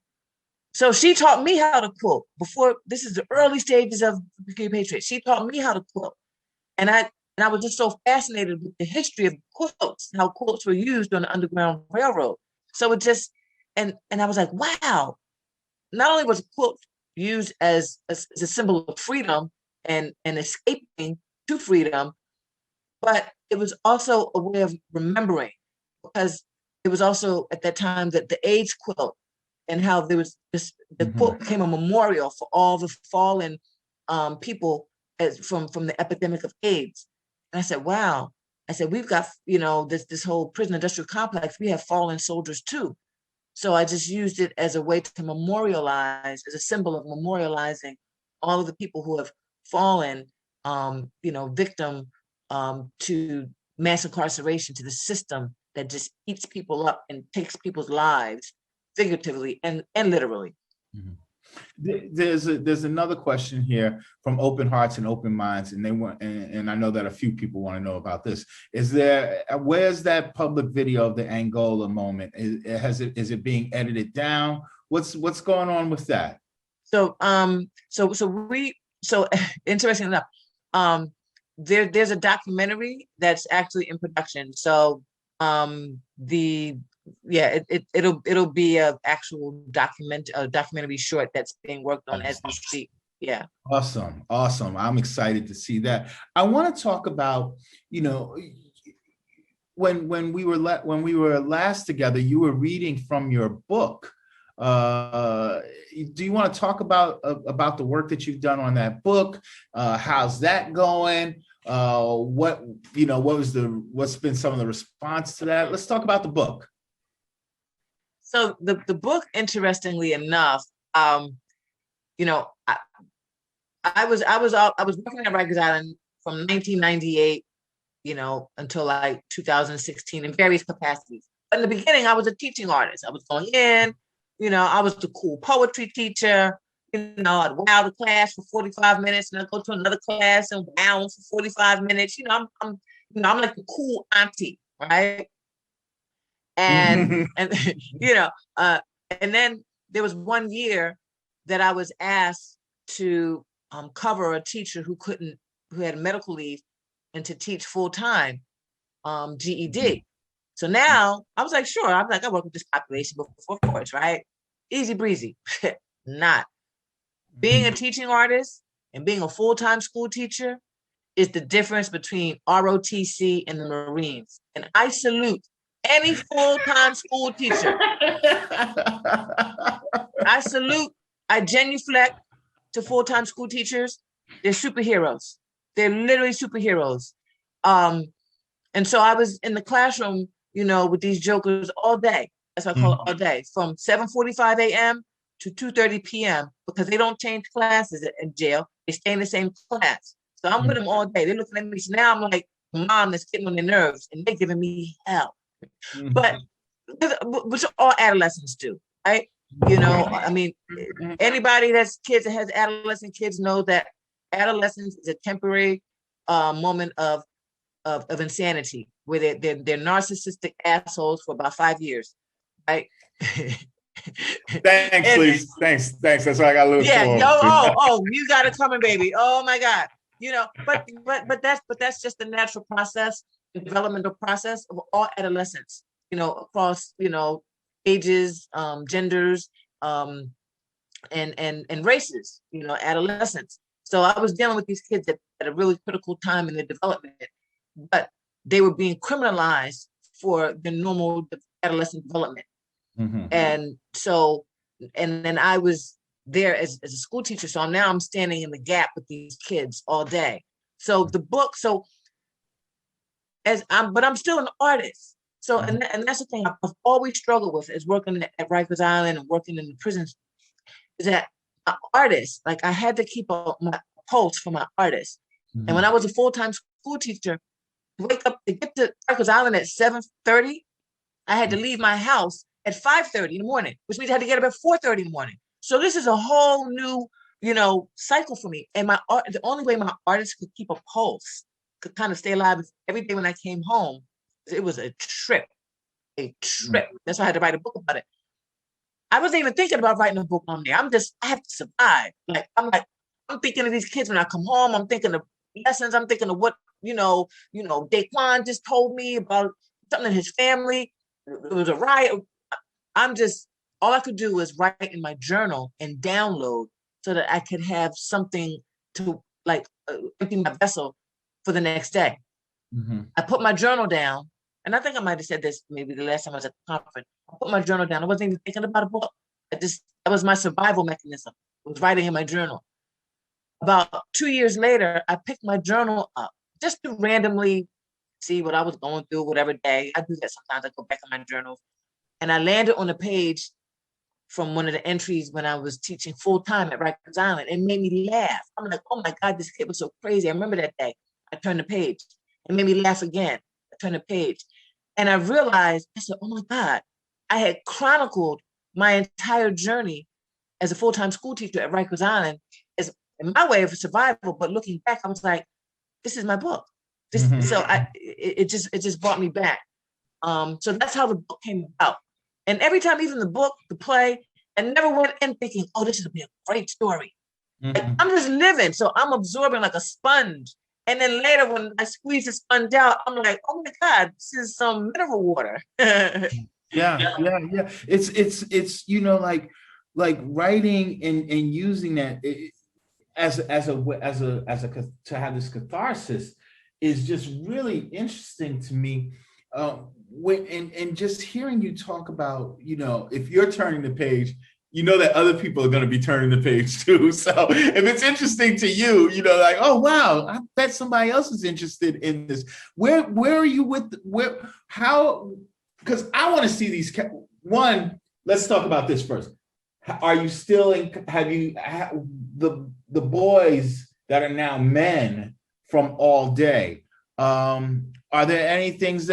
So she taught me how to quilt before. This is the early stages of Peculiar Patriot. She taught me how to quilt, and I was just so fascinated with the history of quilts, how quilts were used on the Underground Railroad. So it just, and I was like, wow, not only was a quilt used as a symbol of freedom and escaping to freedom, but it was also a way of remembering, because it was also at that time that the AIDS quilt, and how there was the quilt became a memorial for all the fallen people from the epidemic of AIDS. And I said, wow. I said, we've got, this whole prison industrial complex, we have fallen soldiers too. So I just used it as a way to memorialize, as a symbol of memorializing all of the people who have fallen, victim to mass incarceration, to the system that just eats people up and takes people's lives, figuratively and literally. Mm-hmm. There's another question here from Open Hearts and Open Minds, and they want, and I know that a few people want to know about this. Where's that public video of the Angola moment? Is it being edited down? What's going on with that? So interesting enough, there's a documentary that's actually in production. So it'll be a actual documentary short that's being worked on as we speak. Yeah. Awesome. I'm excited to see that. I want to talk about, when we were last together, you were reading from your book. Do you want to talk about the work that you've done on that book? How's that going? What's been some of the response to that? Let's talk about the book. So the book, interestingly enough, I was working at Rikers Island from 1998, until like 2016 in various capacities. But in the beginning, I was a teaching artist. I was going in, I was the cool poetry teacher. I'd wow the class for 45 minutes, and I'd go to another class and wow for 45 minutes. I'm like the cool auntie, right? And and then there was one year that I was asked to cover a teacher who had medical leave, and to teach full-time GED. So now I was like, sure. I'm like, I worked with this population before, of course, right? Easy breezy. Not. Being a teaching artist and being a full-time school teacher is the difference between ROTC and the Marines. And I salute any full-time school teacher. I genuflect to full-time school teachers. They're superheroes. They're literally superheroes. And so I was in the classroom, with these jokers all day. That's what I call it, all day, from 7:45 a.m. to 2:30 p.m. because they don't change classes in jail. They stay in the same class. So I'm with them all day. They're looking at me. So now I'm like mom that's getting on their nerves, and they're giving me hell. But which all adolescents do, right? You know, I mean, anybody that's kids that has adolescent kids know that adolescence is a temporary moment of insanity where they're narcissistic assholes for about 5 years, right? Thanks, Lisa. Thanks. That's why I got a little yeah. too You got it coming, baby. Oh my God. You know, but that's just the natural process, the developmental process of all adolescents. You know, across ages, genders, and races. You know, adolescents. So I was dealing with these kids at a really critical time in their development, but they were being criminalized for the normal adolescent development. Mm-hmm. And so, and then I was there as a school teacher. So I'm standing in the gap with these kids all day. So the book, but I'm still an artist. So, and that's the thing I've always struggled with is working at Rikers Island and working in the prisons, is that an artist, like I had to keep my pulse for my artists. Mm-hmm. And when I was a full-time school teacher, wake up to get to Rikers Island at 7:30, I had to leave my house at 5:30 in the morning, which means I had to get up at 4:30 in the morning. So this is a whole new, cycle for me. And the only way my artists could keep a pulse, could kind of stay alive every day when I came home, it was a trip. That's why I had to write a book about it. I wasn't even thinking about writing a book on there. I have to survive. I'm thinking of these kids when I come home. I'm thinking of lessons. I'm thinking of what, Daquan just told me about something in his family. It was a riot. All I could do was write in my journal and download so that I could have something to empty my vessel for the next day. Mm-hmm. I put my journal down, and I think I might have said this maybe the last time I was at the conference. I put my journal down. I wasn't even thinking about a book. That was my survival mechanism. I was writing in my journal. About 2 years later, I picked my journal up just to randomly see what I was going through, whatever day. I do that sometimes. I go back in my journals. And I landed on a page from one of the entries when I was teaching full-time at Rikers Island. It made me laugh. I'm like, oh my God, this kid was so crazy. I remember that day. I turned the page. It made me laugh again. I turned the page. And I realized, I said, oh my God, I had chronicled my entire journey as a full-time school teacher at Rikers Island as in my way of survival. But looking back, I was like, this is my book. So it just brought me back. So that's how the book came about. And every time, even the book, the play, I never went in thinking, oh, this is gonna be a great story. Mm-hmm. I'm just living. So I'm absorbing like a sponge. And then later when I squeeze the sponge out, I'm like, oh my God, this is some mineral water. Yeah. It's like writing and using that to have this catharsis is just really interesting to me. And just hearing you talk about, if you're turning the page, that other people are going to be turning the page too. So if it's interesting to you, like, oh, wow, I bet somebody else is interested in this. Where are you because I want to see these. One, let's talk about this first. Are you still the boys that are now men from all day? Are there any things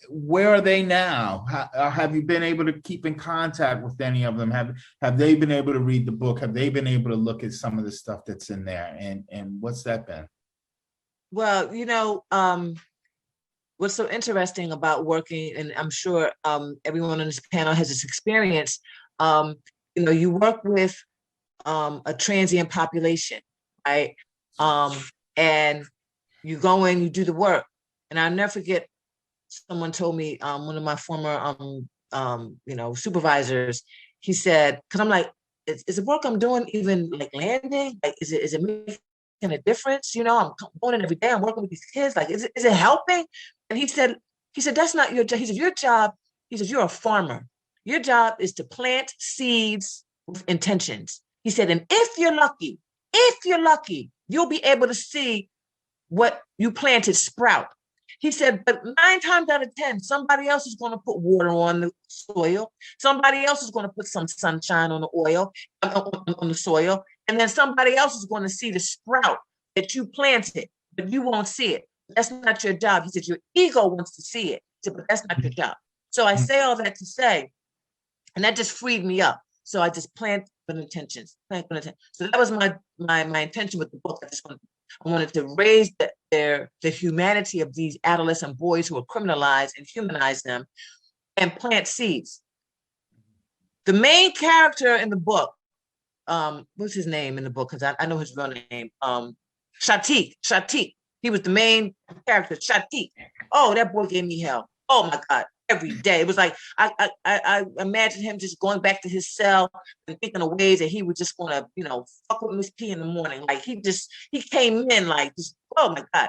where are they now? Have you been able to keep in contact with any of them? Have they been able to read the book? Have they been able to look at some of the stuff that's in there? And what's that been? Well, what's so interesting about working, and I'm sure everyone on this panel has this experience, you work with a transient population, right? And you go in, you do the work. And I'll never forget, someone told me, one of my former, supervisors, he said, because I'm like, is the work I'm doing even like landing? Like, is it making a difference? I'm going in every day, I'm working with these kids. Like, is it helping? And he said, that's not your job. He said, your job, you're a farmer. Your job is to plant seeds with intentions. He said, and if you're lucky, you'll be able to see what you planted sprout. He said, but 9 times out of 10, somebody else is going to put water on the soil. Somebody else is going to put some sunshine on the soil. And then somebody else is going to see the sprout that you planted, but you won't see it. That's not your job. He said, your ego wants to see it. He said, but that's not your job. So I say all that to say, and that just freed me up. So I just planted good intentions. So that was my intention with the book. I wanted to raise the humanity of these adolescent boys who are criminalized and humanize them and plant seeds. The main character in the book, what's his name in the book? Because I know his real name. Shatik. He was the main character, Shatik. Oh, that boy gave me hell. Oh my God, every day. It was like, I imagined him just going back to his cell and thinking of ways that he would just want to, fuck with Miss P in the morning. Like he came in like, just, oh my God.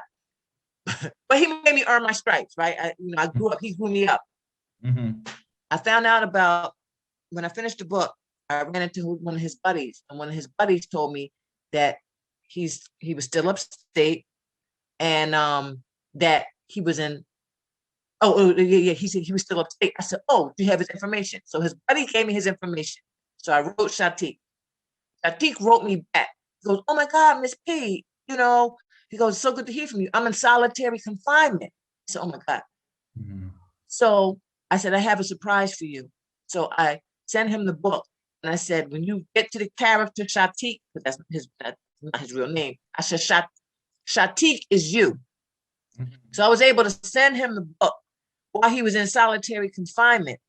But he made me earn my stripes, right? I grew up, he grew me up. Mm-hmm. I found out about, when I finished the book, I ran into one of his buddies, and one of his buddies told me that he was still upstate, and that he was in. Yeah. He said he was still upstate. I said, "Oh, do you have his information?" So his buddy gave me his information. So I wrote Shatik. Shatik wrote me back. He goes, "Oh my God, Miss P, he goes, so good to hear from you. I'm in solitary confinement." I said, "Oh my God." Mm-hmm. So I said, "I have a surprise for you." So I sent him the book, and I said, "When you get to the character Shatik," but that's not his real name. I said, Shatik is you. Mm-hmm. So I was able to send him the book while he was in solitary confinement.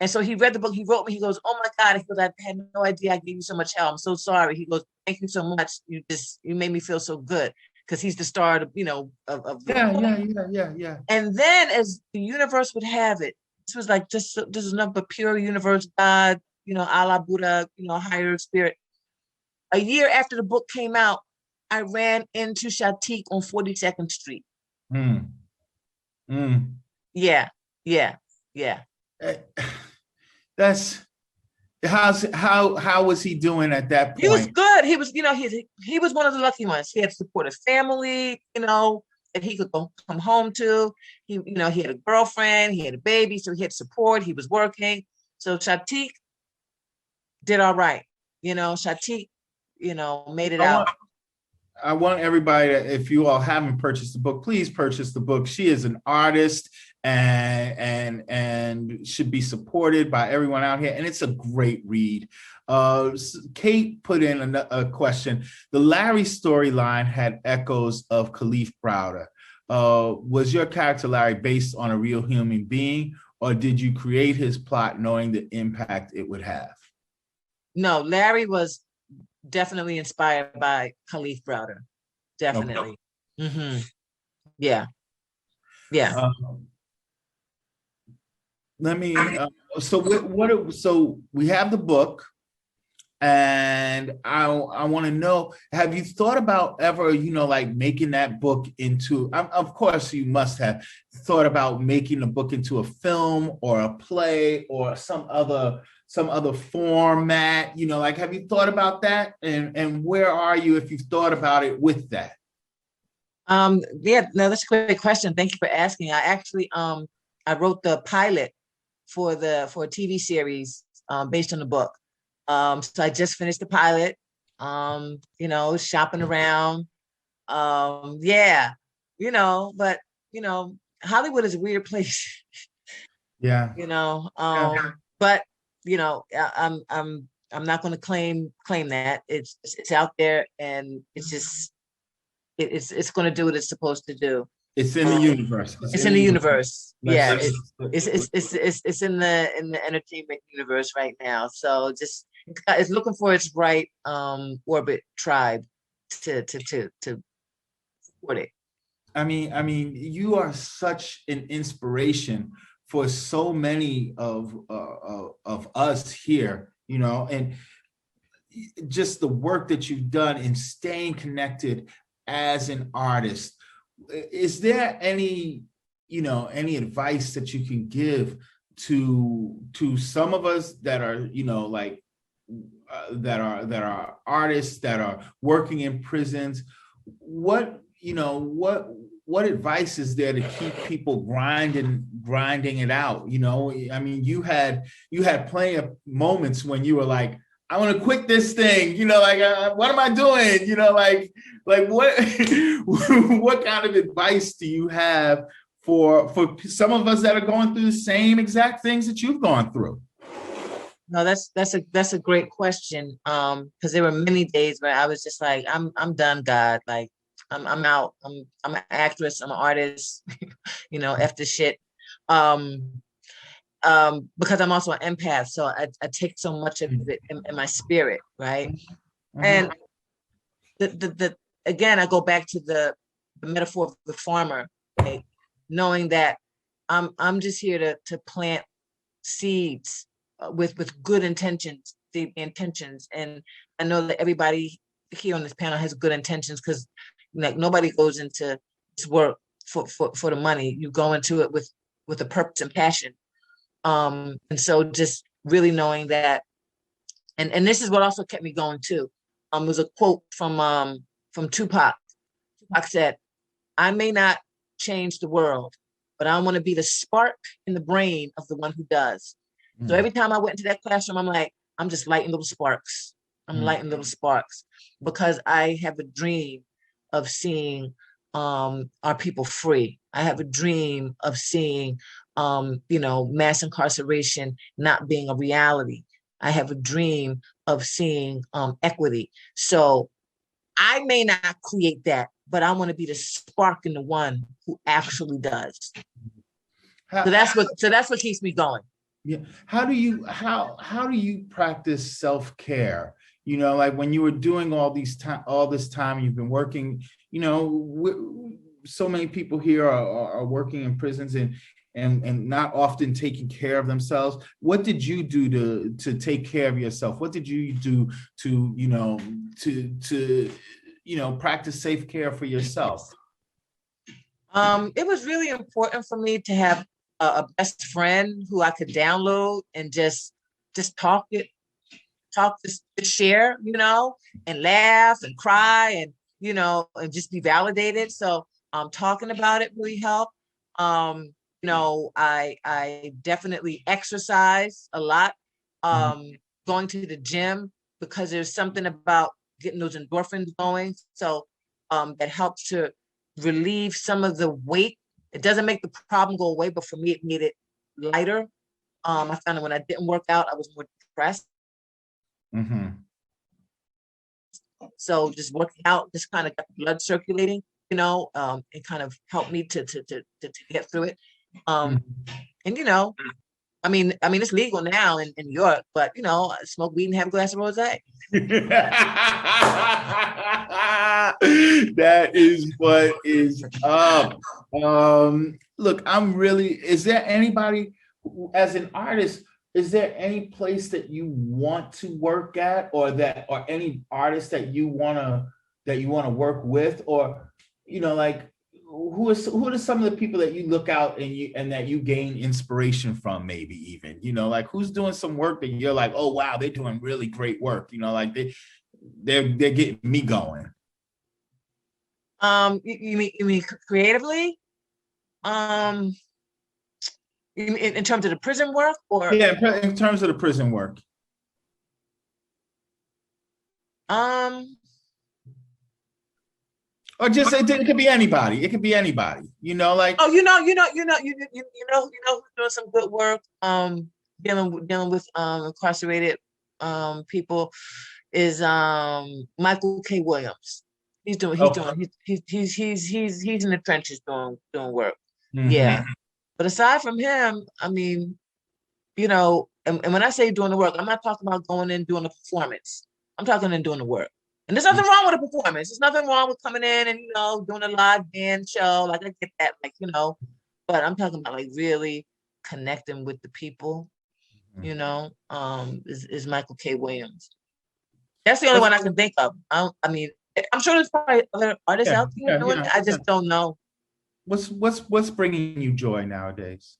And so he read the book, he wrote me, he goes, "Oh my God," he goes, "I had no idea I gave you so much help. I'm so sorry." He goes, "Thank you so much. You made me feel so good." Because he's the star of Yeah. And then, as the universe would have it, this was like this is nothing but pure universe, God, Allah, Buddha, higher spirit. A year after the book came out, I ran into Shatik on 42nd Street. Mm. Mm. Yeah. That's how was he doing at that point? He was good. He was, he was one of the lucky ones. He had supportive family, that he could come home to. He had a girlfriend, he had a baby, so he had support. He was working. So Shatik did all right. Shatik, made it out. I want everybody to, if you all haven't purchased the book, please purchase the book. She is an artist and should be supported by everyone out here. And it's a great read. Kate put in a question. The Larry storyline had echoes of Khalif Browder. Was your character Larry based on a real human being, or did you create his plot knowing the impact it would have? No, Larry was definitely inspired by Khalif Browder. Definitely. Okay. Mm-hmm. Yeah. Let me. So we have the book, and I want to know: have you thought about ever, like making that book into? Of course, you must have thought about making the book into a film or a play or some other format. Like, have you thought about that? And where are you if you've thought about it with that? Yeah, no, that's a great question. Thank you for asking. I actually I wrote the pilot for a TV series based on the book. So I just finished the pilot. Shopping around. But Hollywood is a weird place. Yeah. But I'm not going to claim that. It's out there, and it's just it's going to do what it's supposed to do. It's in the universe. It's in the universe. Yeah, it's in the entertainment universe right now. So just it's looking for its right orbit tribe to support it. I mean, you are such an inspiration for so many of us here, and just the work that you've done in staying connected as an artist. Is there any advice that you can give to some of us that are, that are artists that are working in prisons? What advice is there to keep people grinding it out? I mean, you had plenty of moments when you were like, I want to quit this thing, what am I doing? Like what kind of advice do you have for some of us that are going through the same exact things that you've gone through? No, that's a great question. Because there were many days where I was just like, I'm done, God. Like, I'm out. I'm an actress. I'm an artist. F the shit. Um, because I'm also an empath, so I take so much of it in my spirit, right? Mhm. And the again, I go back to the metaphor of the farmer, right? Knowing that I'm just here to plant seeds with good intentions, the intentions, and I know that everybody here on this panel has good intentions, because like nobody goes into this work for the money. You go into it with a purpose and passion. And so just really knowing that, and this is what also kept me going too. Was a quote from Tupac. Tupac said, "I may not change the world, but I want to be the spark in the brain of the one who does." So every time I went into that classroom, I'm like, I'm just lighting little sparks. I'm lighting little sparks, because I have a dream of seeing our people free. I have a dream of seeing mass incarceration not being a reality. I have a dream of seeing equity. So I may not create that, but I want to be the spark in the one who actually does. So that's what keeps me going. Yeah. How do you practice self-care? Like when you were doing all this time you've been working, so many people here are working in prisons and not often taking care of themselves. What did you do to take care of yourself? What did you do to practice safe care for yourself? It was really important for me to have a best friend who I could download and just talk to share, and laugh and cry and just be validated. So talking about it really helped. I definitely exercise a lot, going to the gym, because there's something about getting those endorphins going. So that helps to relieve some of the weight. It doesn't make the problem go away, but for me, it made it lighter. I found that when I didn't work out, I was more depressed. Mm-hmm. So just working out just kind of got the blood circulating, it kind of helped me to get through it. And I mean, it's legal now in New York, but smoke weed and have a glass of rosé. That is what is up. Look, is there anybody as an artist, is there any place that you want to work at, or any artist that you wanna work with, or like who are some of the people that you look out and that you gain inspiration from, maybe even, like who's doing some work that you're like, oh wow, they're doing really great work, like they're getting me going. You mean creatively? In terms of the prison work, or yeah, in terms of the prison work. Or just it could be anybody. It could be anybody. Like who's doing some good work. Dealing with incarcerated people is Michael K. Williams. He's in the trenches doing work. Mm-hmm. Yeah. But aside from him, I mean, and when I say doing the work, I'm not talking about going in and doing a performance. I'm talking and doing the work. And there's nothing wrong with a performance. There's nothing wrong with coming in and, doing a live band show. Like, I get that, but I'm talking about like really connecting with the people, is Michael K. Williams. That's the only one I can think of. I mean, I'm sure there's probably other artists out there doing it. I just don't know. What's bringing you joy nowadays?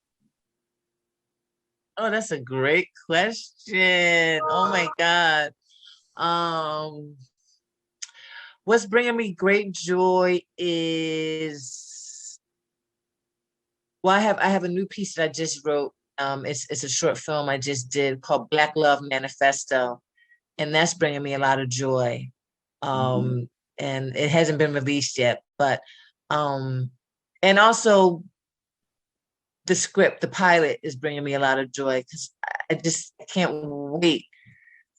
Oh, that's a great question. Oh my God. What's bringing me great joy is, well, I have a new piece that I just wrote. It's a short film I just did called Black Love Manifesto, and that's bringing me a lot of joy. And it hasn't been released yet, but and also the script, the pilot is bringing me a lot of joy because I can't wait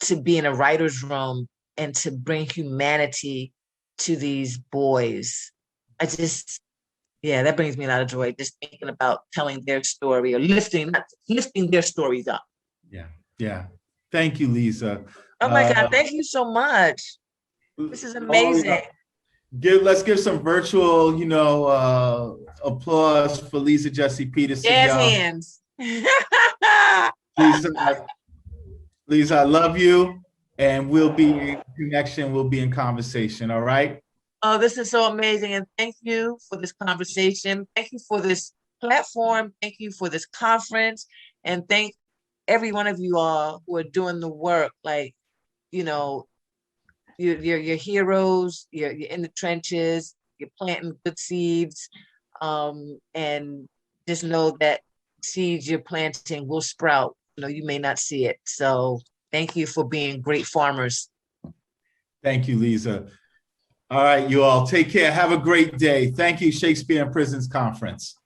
to be in a writer's room and to bring humanity to these boys. That brings me a lot of joy, just thinking about telling their story or lifting their stories up. Yeah. Thank you, Liza. Oh my God, thank you so much. This is amazing. Let's give some virtual, applause for Liza Jessie Peterson. Jazz hands. Liza, I love you, and we'll be in connection. We'll be in conversation. All right. Oh, this is so amazing, and thank you for this conversation. Thank you for this platform. Thank you for this conference, and thank every one of you all who are doing the work. Like, you're heroes. You're in the trenches. You're planting good seeds, and just know that seeds you're planting will sprout. You may not see it. So thank you for being great farmers. Thank you, Liza. All right, you all take care. Have a great day. Thank you, Shakespeare in Prisons Conference.